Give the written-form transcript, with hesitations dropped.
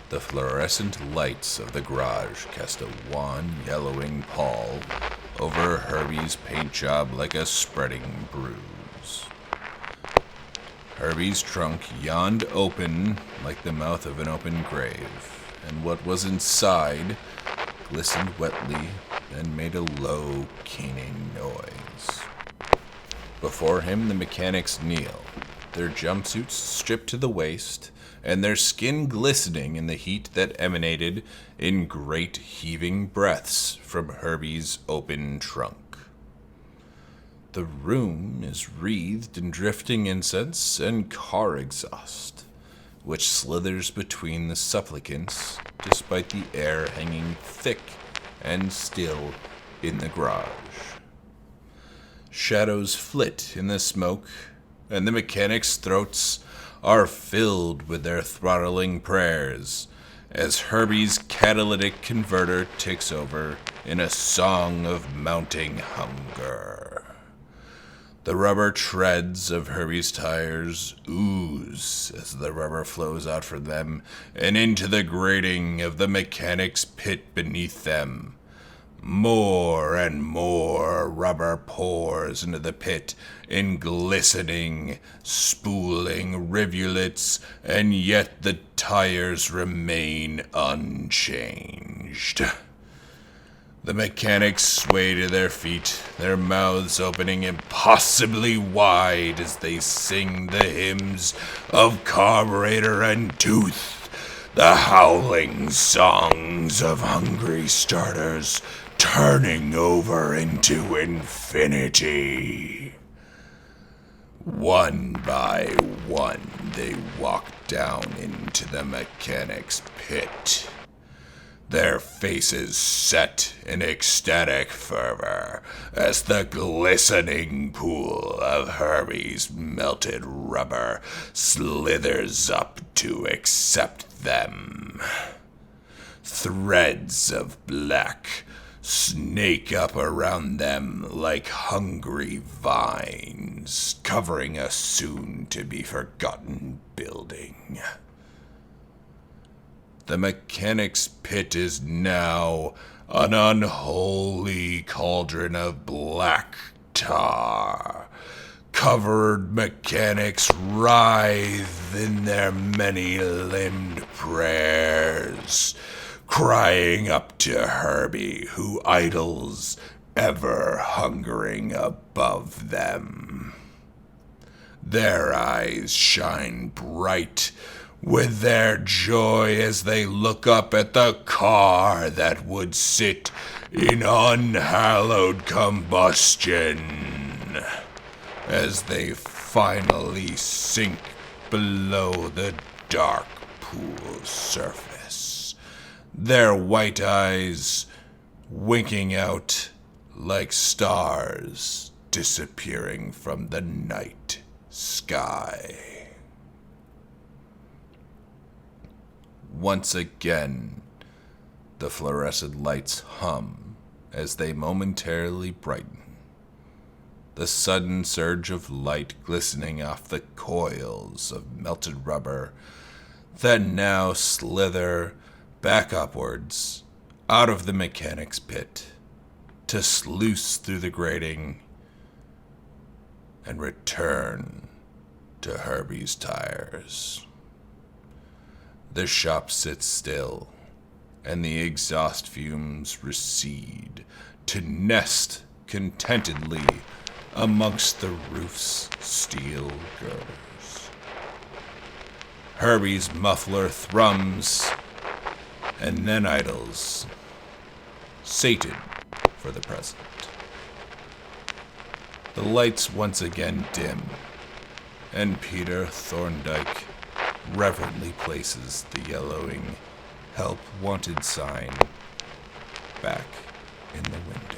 The fluorescent lights of the garage cast a wan, yellowing pall over Herbie's paint job like a spreading bruise. Herbie's trunk yawned open like the mouth of an open grave, and what was inside glistened wetly and made a low, keening noise. Before him, the mechanics kneel, their jumpsuits stripped to the waist, and their skin glistening in the heat that emanated in great heaving breaths from Herbie's open trunk. The room is wreathed in drifting incense and car exhaust, which slithers between the supplicants despite the air hanging thick and still in the garage. Shadows flit in the smoke, and the mechanics' throats are filled with their throttling prayers as Herbie's catalytic converter ticks over in a song of mounting hunger. The rubber treads of Herbie's tires ooze as the rubber flows out from them and into the grating of the mechanic's pit beneath them. More and more rubber pours into the pit in glistening, spooling rivulets, and yet the tires remain unchanged. The mechanics sway to their feet, their mouths opening impossibly wide as they sing the hymns of carburetor and tooth, the howling songs of hungry starters turning over into infinity. One by one, they walk down into the mechanic's pit, their faces set in ecstatic fervor as the glistening pool of Herbie's melted rubber slithers up to accept them. Threads of black snake up around them like hungry vines, covering a soon-to-be-forgotten building. The mechanic's pit is now an unholy cauldron of black tar. Covered mechanics writhe in their many-limbed prayers, crying up to Herbie, who idles, ever hungering above them. Their eyes shine bright with their joy as they look up at the car that would sit in unhallowed combustion, as they finally sink below the dark pool's surface, their white eyes winking out like stars disappearing from the night sky. Once again, the fluorescent lights hum as they momentarily brighten, the sudden surge of light glistening off the coils of melted rubber that now slither back upwards out of the mechanic's pit to sluice through the grating and return to Herbie's tires. The shop sits still, and the exhaust fumes recede to nest contentedly amongst the roof's steel girders. Herbie's muffler thrums and then idles, sated for the present. The lights once again dim, and Peter Thorndyke reverently places the yellowing "Help Wanted" sign back in the window.